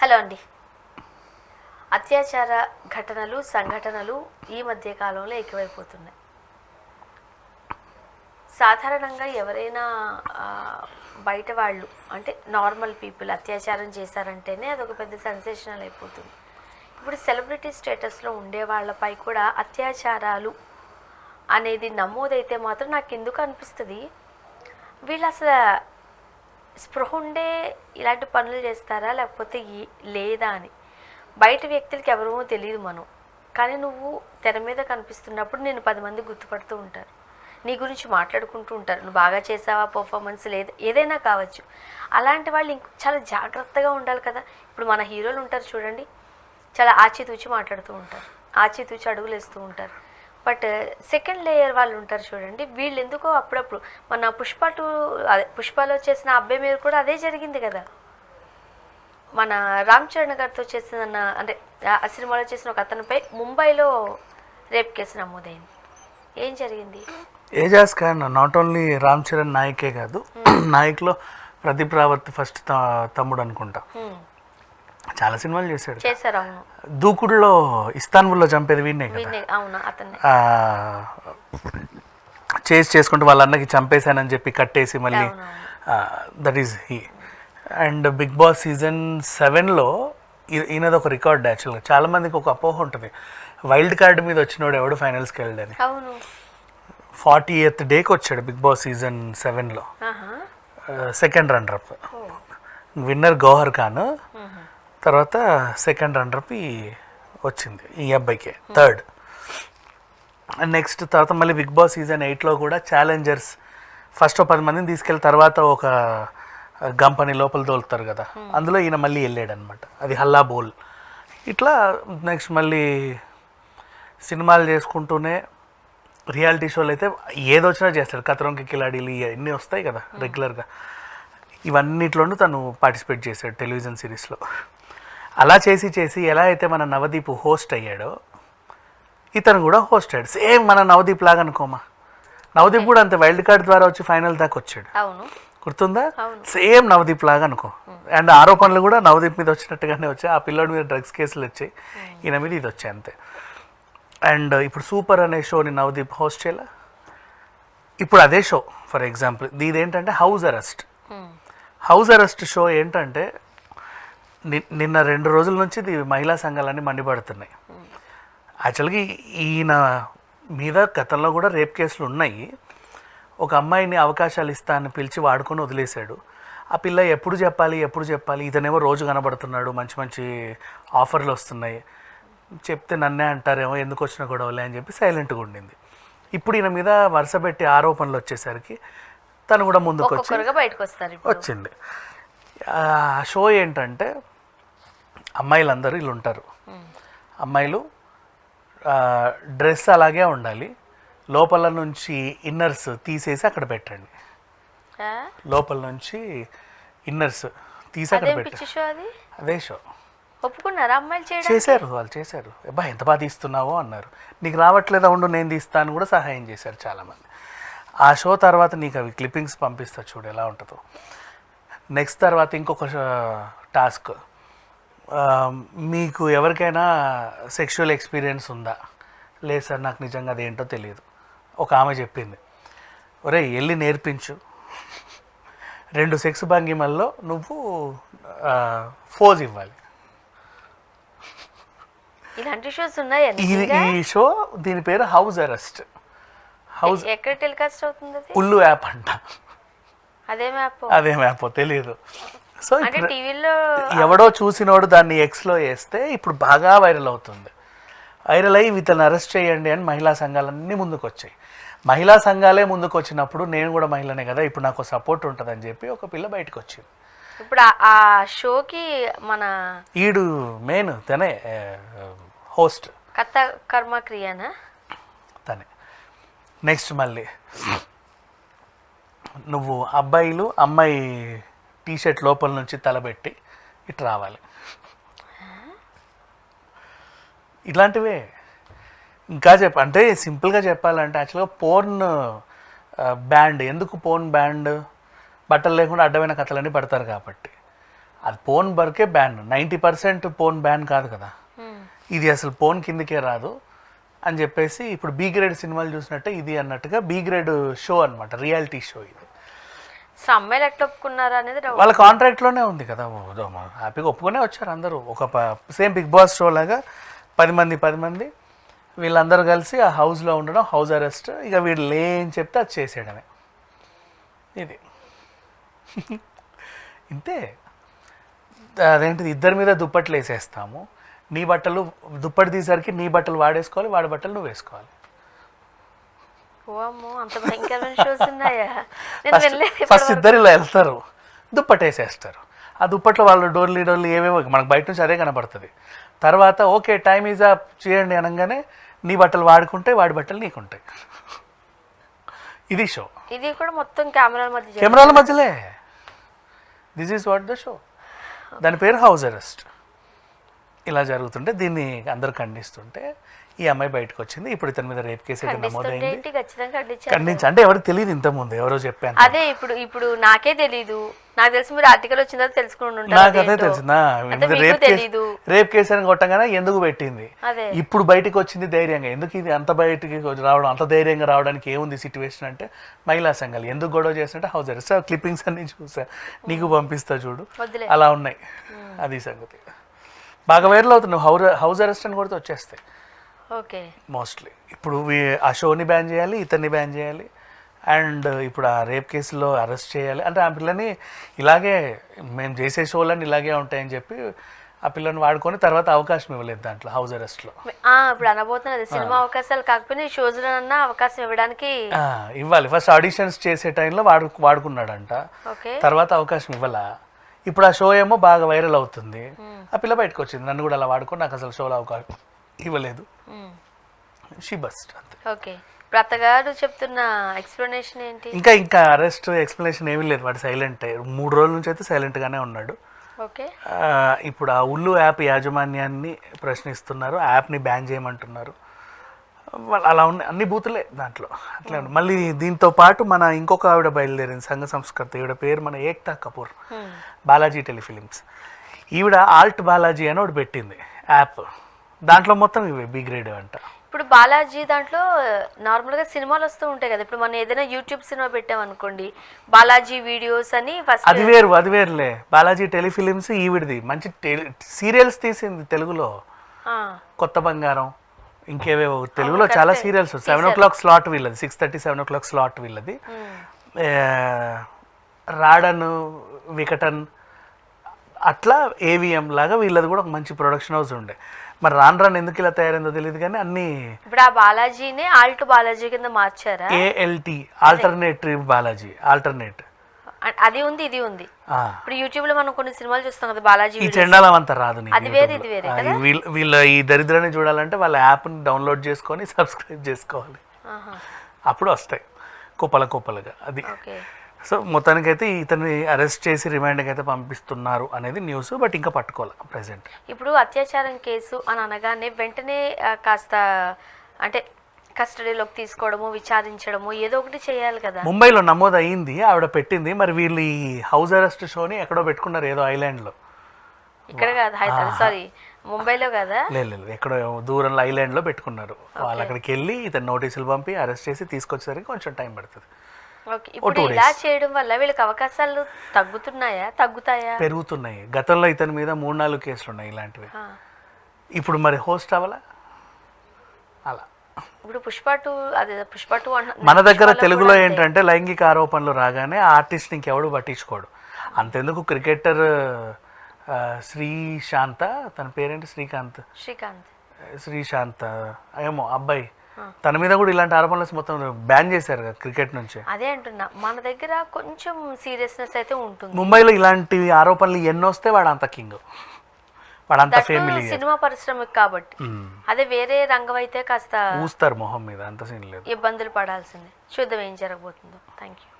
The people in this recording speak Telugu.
హలో అండి. అత్యాచార ఘటనలు సంఘటనలు ఈ మధ్య కాలంలో ఎక్కువైపోతున్నాయి. సాధారణంగా ఎవరైనా బయట వాళ్ళు అంటే నార్మల్ పీపుల్ అత్యాచారం చేశారంటేనే అదొక పెద్ద సెన్సేషనల్ అయిపోతుంది. ఇప్పుడు సెలబ్రిటీ స్టేటస్లో ఉండే వాళ్ళపై కూడా అత్యాచారాలు అనేది నమోదైతే మాత్రం నాకు ఎందుకు అనిపిస్తుంది, వీళ్ళు అసలు స్పృహ ఉండే ఇలాంటి పనులు చేస్తారా లేకపోతే లేదా అని. బయట వ్యక్తులకి ఎవరో తెలియదు మనం, కానీ నువ్వు తెర మీద కనిపిస్తున్నప్పుడు నేను 10 మంది గుర్తుపడుతూ ఉంటారు, నీ గురించి మాట్లాడుకుంటూ ఉంటారు, నువ్వు బాగా చేసావా పర్ఫార్మెన్స్ లేదా ఏదైనా కావచ్చు. అలాంటి వాళ్ళు చాలా జాగ్రత్తగా ఉండాలి కదా. ఇప్పుడు మన హీరోలు ఉంటారు చూడండి, చాలా ఆచితూచి మాట్లాడుతూ ఉంటారు, ఆచితూచి అడుగులు వేస్తూ ఉంటారు. బట్ సెకండ్ లేయర్ వాళ్ళు ఉంటారు చూడండి, వీళ్ళు ఎందుకో అప్పుడప్పుడు మన పుష్పలో చేసిన అబ్బాయి మీద కూడా అదే జరిగింది కదా. మన రామ్ చరణ్ గారితో చేసిన అంటే ఆ సినిమాలో చేసిన ఒక అతనిపై ముంబైలో రేప్ కేసు నమోదైంది. ఏం జరిగింది? ఏజాజ్ ఖాన్ నాట్ ఓన్లీ రామ్ చరణ్ నాయకే కాదు, నాయక్లో ప్రదీప్ రావత్ ఫస్ట్ తమ్ముడు అనుకుంటా, చాలా సినిమాలు చేశారు. అవును. దూకుడులో ఇస్తాన్బుల్లో చంపేది వీడినే కదా. అవును, అతన్ని చేసుకుంటూ వాళ్ళ అన్నకి చంపేశానని చెప్పి కట్టేసి మళ్ళీ that is he. And Bigg Boss season 7లో ఈయనది ఒక రికార్డ్. యాక్చువల్గా చాలా మందికి ఒక అపోహ ఉంటుంది, వైల్డ్ కార్డ్ మీద వచ్చినోడు ఎవడు ఫైనల్స్కి వెళ్ళడని. 40th డేకి వచ్చాడు బిగ్ బాస్ సీజన్ 7లో, second runner up. Winner Gauhar Khan, తర్వాత సెకండ్ రన్నర్ అప్ వచ్చింది ఈ అబ్బాయికి, థర్డ్. అండ్ నెక్స్ట్ తర్వాత మళ్ళీ బిగ్ బాస్ సీజన్ 8లో కూడా ఛాలెంజర్స్ ఫస్ట్ 10 మందిని తీసుకెళ్ళి తర్వాత ఒక గంపని లోపల తోలుతారు కదా, అందులో ఈయన మళ్ళీ వెళ్ళాడు అనమాట, అది హల్లా బోల్. ఇట్లా నెక్స్ట్ మళ్ళీ సినిమాలు చేసుకుంటూనే రియాలిటీ షోలు అయితే ఏదొచ్చినా చేస్తాడు. కతరంకి కిలాడీలు ఇవన్నీ వస్తాయి కదా రెగ్యులర్గా, ఇవన్నిట్లోనూ తను పార్టిసిపేట్ చేశాడు టెలివిజన్ సిరీస్లో. అలా చేసి ఎలా అయితే మన నవదీప్ హోస్ట్ అయ్యాడో ఇతను కూడా హోస్ట్ అయ్యాడు, సేమ్ మన నవదీప్ లాగా అనుకోమా. నవదీప్ కూడా అంతే, వైల్డ్ కార్డ్ ద్వారా వచ్చి ఫైనల్ దాకా వచ్చాడు, గుర్తుందా? సేమ్ నవదీప్ లాగా అనుకో. అండ్ ఆరోపణలు కూడా నవదీప్ మీద వచ్చినట్టుగానే వచ్చాయి, ఆ పిల్లోడి మీద డ్రగ్స్ కేసులు వచ్చాయి, ఈయన మీద ఇది వచ్చాయి అంతే. అండ్ ఇప్పుడు సూపర్ అనే షోని నవదీప్ హోస్ట్ చేయాల. ఇప్పుడు అదే షో ఫర్ ఎగ్జాంపుల్ ఇదేంటంటే హౌస్ అరెస్ట్ షో ఏంటంటే నిన్న 2 రోజుల నుంచి మహిళా సంఘాలన్నీ మండిపడుతున్నాయి. యాక్చువల్గా ఈయన మీద గతంలో కూడా రేప్ కేసులు ఉన్నాయి. ఒక అమ్మాయిని అవకాశాలు ఇస్తా అని పిలిచి వాడుకొని వదిలేశాడు. ఆ పిల్ల ఎప్పుడు చెప్పాలి, ఇతనేమో రోజు కనబడుతున్నాడు, మంచి ఆఫర్లు వస్తున్నాయి, చెప్తే నన్నే అంటారేమో ఎందుకు వచ్చిన గొడవలే అని చెప్పి సైలెంట్గా ఉండింది. ఇప్పుడు ఈయన మీద వరుస పెట్టి ఆరోపణలు వచ్చేసరికి తను కూడా ముందుకు వచ్చింది. ఆ షో ఏంటంటే అమ్మాయిలందరూ వీళ్ళు ఉంటారు, అమ్మాయిలు డ్రెస్ అలాగే ఉండాలి, లోపల నుంచి ఇన్నర్స్ తీసేసి అక్కడ పెట్టండి, లోపల నుంచి ఇన్నర్స్ తీసి అక్కడ పెట్టండి. అదే షో ఒప్పుకున్నారా అమ్మాయిలు చేశారు, వాళ్ళు చేశారు. అబ్బా ఎంత బాగా తీస్తున్నావో అన్నారు, నీకు రావట్లేదా ఉండు నేను తీస్తాను కూడా సహాయం చేశారు చాలామంది. ఆ షో తర్వాత నీకు అవి క్లిప్పింగ్స్ పంపిస్తా చూడు ఎలా ఉంటుందో. నెక్స్ట్ తర్వాత ఇంకొక టాస్క్, మీకు ఎవరికైనా సెక్షువల్ ఎక్స్పీరియన్స్ ఉందా? లేదు సార్ నాకు నిజంగా అదేంటో తెలియదు. ఒక ఆమె చెప్పింది, ఒరే వెళ్ళి నేర్పించు, 2 సెక్స్ భంగిమల్లో నువ్వు ఫోజ్ ఇవ్వాలి. ఇలాంటి షోస్ ఉన్నాయి. ఈ షో దీని పేరు హౌస్ అరెస్ట్. ఎక్కడ టెలికాస్ట్ అవుతుంది? ఉల్లు యాప్ అంట. అదే మ్యాప్ తెలియదు. సో టీవీలో ఎవడో చూసినోడు దాన్ని ఎక్స్లో వేస్తే ఇప్పుడు బాగా వైరల్ అవుతుంది. వైరల్ అయ్యి ఇతను అరెస్ట్ చేయండి అని మహిళా సంఘాలన్నీ ముందుకు వచ్చాయి. మహిళా సంఘాలే ముందుకు వచ్చినప్పుడు నేను కూడా మహిళనే కదా, ఇప్పుడు నాకు సపోర్ట్ ఉంటుందని చెప్పి ఒక పిల్ల బయటకు వచ్చింది. ఇప్పుడు ఆ షోకి మన ఈడు మెయిన్ తనే హోస్ట్, కథ కర్మ క్రియానా తనే. నెక్స్ట్ మళ్ళీ నువ్వు అబ్బాయిలు అమ్మాయి టీషర్ట్ లోపల నుంచి తలబెట్టి ఇటు రావాలి, ఇలాంటివే. ఇంకా అంటే సింపుల్గా చెప్పాలంటే యాక్చువల్గా పోర్న్ బ్యాండ్. ఎందుకు పోర్న్ బ్యాండ్? బట్టలు లేకుండా అడ్డమైన కథలన్నీ పడతారు కాబట్టి. అది పోన్ వరకే బ్యాన్, 90% పోన్ బ్యాన్ కాదు కదా, ఇది అసలు పోన్ కిందకే రాదు అని చెప్పేసి ఇప్పుడు బి గ్రేడ్ సినిమాలు చూసినట్టే ఇది అన్నట్టుగా బి గ్రేడ్ షో అనమాట, రియాలిటీ షో ఇది. సో అమ్మాయిలు ఎట్లా ఒప్పుకున్నారా అనేది డౌట్. వాళ్ళ కాంట్రాక్ట్లోనే ఉంది కదా, హ్యాపీగా ఒప్పుకునే వచ్చారు అందరూ. ఒక సేమ్ బిగ్ బాస్ షో లాగా 10 మంది వీళ్ళందరూ కలిసి ఆ హౌస్లో ఉండడం, హౌస్ అరెస్ట్, ఇక వీళ్ళు ఏం చెప్తే అది చేసేయడమే. ఇది ఇంతే. అదేంటిది, ఇద్దరి మీద దుప్పట్లు వేసేస్తాము, నీ బట్టలు దుప్పటి తీసరికి నీ బట్టలు వాడేసుకోవాలి, వాడి బట్టలు నువ్వు వేసుకోవాలి. ఓ అమ్మో, అంత భయంకరమైన షోస్ ఉన్నాయా? నేను వెళ్ళలేదు. ఫస్ట్ ఇద్దరు ఇలా వెళ్తారు, దుప్పటి వేసేస్తారు, ఆ దుప్పట్లో వాళ్ళు డోర్లు ఏవేవో మనకు బయట నుంచి అదే కనబడుతుంది. తర్వాత ఓకే టైం ఈజ్ అప్ చేయండి అనగానే నీ బట్టలు వాడుకుంటే వాడి బట్టలు నీకుంటాయి. ఇది షో. ఇది కూడా మొత్తం కెమెరాల మధ్యలే. This is what the show. దాని పేరు హౌస్ అరెస్ట్. ఇలా జరుగుతుంటే దీన్ని అందరూ ఖండిస్తుంటే ఈ అమ్మాయి బయటకు వచ్చింది. ఇప్పుడు ఇతని మీద రేప్ కేసు అయితే నమోదైంది. ఖండించి అంటే ఎవరికి తెలియదు, ఇంతకుముందు ఎవరో చెప్పాను. అదే ఇప్పుడు నాకే తెలీదు, నాకు తెలిసి మీరు ఆర్టికల్ వచ్చిన తర్వాత తెలుసుకుంటుంటారు. నాకు అదే తెలిసిందా, రేప్ కేసు అని కొట్టగానే ఎందుకు పెట్టింది, ఇప్పుడు బయటకు వచ్చింది ధైర్యంగా. ఎందుకు ఇది అంత బయటికి రావడం, అంత ధైర్యంగా రావడానికి ఏముంది సిచ్యువేషన్ అంటే, మహిళా సంఘాలు ఎందుకు గొడవ చేస్తుంటే హౌస్ అరెస్ట్. క్లిప్పింగ్స్ అన్ని చూసా, నీకు పంపిస్తా చూడు, అలా ఉన్నాయి. అది సంగతి. బాగా వైరల్ అవుతున్నావు, హౌస్ అరెస్ట్ అని కొడితే వచ్చేస్తాయి ఓకే మోస్ట్లీ. ఇప్పుడు ఆ షోని బ్యాన్ చేయాలి, ఇతన్ని బ్యాన్ చేయాలి, అండ్ ఇప్పుడు ఆ రేప్ కేసులో అరెస్ట్ చేయాలి. అంటే ఆ పిల్లని ఇలాగే మేము చేసే షోలన్నీ ఇలాగే ఉంటాయని చెప్పి ఆ పిల్లని వాడుకొని తర్వాత అవకాశం ఇవ్వలేదు దాంట్లో హౌస్ అరెస్ట్లో. ఇప్పుడు అనబోతున్నది సినిమా అవకాశాలు కాకపోయినా ఈ షోస్లోనన్నా అవకాశం ఇవ్వడానికి ఇవ్వాలి. ఫస్ట్ ఆడిషన్స్ చేసే టైంలో వాడుకున్నాడంట, తర్వాత అవకాశం ఇవ్వాలా. ఇప్పుడు ఆ షో ఏమో బాగా వైరల్ అవుతుంది, ఆ పిల్ల బయటకు వచ్చింది, నన్ను కూడా అలా వాడుకొని నాకు అసలు షోలో అవకాశం ఇవ్వలేదు, షీ బస్ట్ అంతే. ఓకే, ఇప్పుడు అత్తగారు చెప్తున్న ఎక్స్ప్లెనేషన్ ఏంటి? ఇంకా అరెస్ట్ ఎక్స్ప్లెనేషన్ ఏమీ లేదు, వాడు సైలెంట్. 3 రోజుల నుంచి అయితే సైలెంట్గానే ఉన్నాడు. ఓకే, ఇప్పుడు ఆ ఉల్లు యాప్ యాజమాన్యాన్ని ప్రశ్నిస్తున్నారు, యాప్ని బ్యాన్ చేయమంటున్నారు. అలా ఉన్నాయి, అన్ని బూతులే దాంట్లో అట్లా. మళ్ళీ దీంతో పాటు మన ఇంకొక ఆవిడ బయలుదేరింది, సంఘ సంస్కృతి. ఈవిడ పేరు మన ఏక్తా కపూర్, బాలాజీ టెలిఫిలిమ్స్. ఈవిడ ఆల్ట్ బాలాజీ అని ఒకటి పెట్టింది యాప్, దాంట్లో మొత్తం ఇవే బి గ్రేడ్ అంట. ఇప్పుడు బాలాజీ దాంట్లో నార్మల్గా సినిమాలు వస్తూ ఉంటాయి కదా, ఇప్పుడు మనం ఏదైనా యూట్యూబ్ సినిమా పెట్టామనుకోండి, బాలాజీ వీడియోస్ అని ఫస్ట్. అది వేరులే, బాలాజీ టెలిఫిలిమ్స్ ఈవిడిది మంచి సీరియల్స్ తీసింది తెలుగులో. కొత్త బంగారం, ఇంకేవేవో తెలుగులో చాలా సీరియల్స్. 7 o'clock స్లాట్ వీళ్ళది, 6:30 7 o'clock స్లాట్ వీళ్ళది. రాడన్, వికటన్ అట్లా ఏవిఎం లాగా వీళ్ళది కూడా ఒక మంచి ప్రొడక్షన్ హౌస్ ఉండే. మరి రాను ఎందుకు ఇలా తయారైందో తెలియదు కానీ అన్ని. ఇప్పుడు ఆ బాలాజీనే ఆల్ట్ బాలాజీ కింద మార్చారా? ALT alternative Balaji, alternate. అది ఉంది, ఇది ఉంది. ఇప్పుడు యూట్యూబ్ లో మనం కొన్ని సినిమాలు చూస్తాం కదా బాలాజీ, ఈ చెండాలం అంతా రాదు. అది వేరే, ఇది వేరే. వీళ్ళ ఈ దరిద్రాన్ని చూడాలంటే వాళ్ళ యాప్ని డౌన్లోడ్ చేసుకొని సబ్స్క్రైబ్ చేసుకోవాలి, అప్పుడు వస్తాయి కుప్పలుగా. అది. సో మొత్తానికైతే ఇతన్ని అరెస్ట్ చేసి రిమాండ్కి అయితే పంపిస్తున్నారు అనేది న్యూస్, బట్ ఇంకా పట్టుకోవాలి ప్రెసెంట్. ఇప్పుడు అత్యాచారం కేసు అని అనగానే వెంటనే కాస్త అంటే కస్టడీలోకి తీసుకోవడము, విచారించడము, ఏదో ఒకటి చేయాలి కదా. ముంబైలో నమోదు అయ్యింది, ఆవిడ పెట్టింది. మరి వీళ్ళు ఈ హౌస్ అరెస్ట్ షోని ఎక్కడో పెట్టుకున్నారు, ఏదో ఐలాండ్లో. ఇక్కడ కాదు, హైదరాబాద్, సారీ ముంబైలో కదా. లేదు, ఎక్కడో దూరంలో ఐలాండ్లో పెట్టుకున్నారు. వాళ్ళు అక్కడికి వెళ్ళి ఇతను నోటీసులు పంపి అరెస్ట్ చేసి తీసుకొచ్చేసరికి కొంచెం టైం పడుతుంది. ఇప్పుడు ఇలా చేయడం వల్ల వీళ్ళకి అవకాశాలు తగ్గుతాయా? పెరుగుతున్నాయి. గతంలో ఇతని మీద 3-4 కేసులు ఉన్నాయి ఇలాంటివి. ఇప్పుడు మరి హోస్ట్ అవ్వాలా అలా. ఇప్పుడు పుష్ప 2 మన దగ్గర తెలుగులో ఏంటంటే లైంగిక ఆరోపణలు రాగానే ఆర్టిస్ట్ ఇంకెవడు పట్టించుకోడు. అంతెందుకు క్రికెటర్ శ్రీశాంత, తన పేరేంటి, శ్రీశాంత్ ఏమో అబ్బాయి, తన మీద కూడా ఇలాంటి ఆరోపణలు మొత్తం బ్యాన్ చేశారు కదా క్రికెట్ నుంచి. అదే అంటున్నా, మన దగ్గర కొంచెం సీరియస్నెస్ అయితే ఉంటుంది. ముంబైలో ఇలాంటి ఆరోపణలు ఎన్నొస్తే వాడు అంత కింగ్, వాడంతా ఫ్యామిలీ, సినిమా పరిశ్రమకి కాబట్టి. అదే వేరే రంగం అయితే కాస్త ఊస్తారు మొహం మీద, అంత సీన్ లేదు, ఇబ్బందులు పడాల్సిందే. చూద్దాం ఏం జరగబోతుందో. Thank you.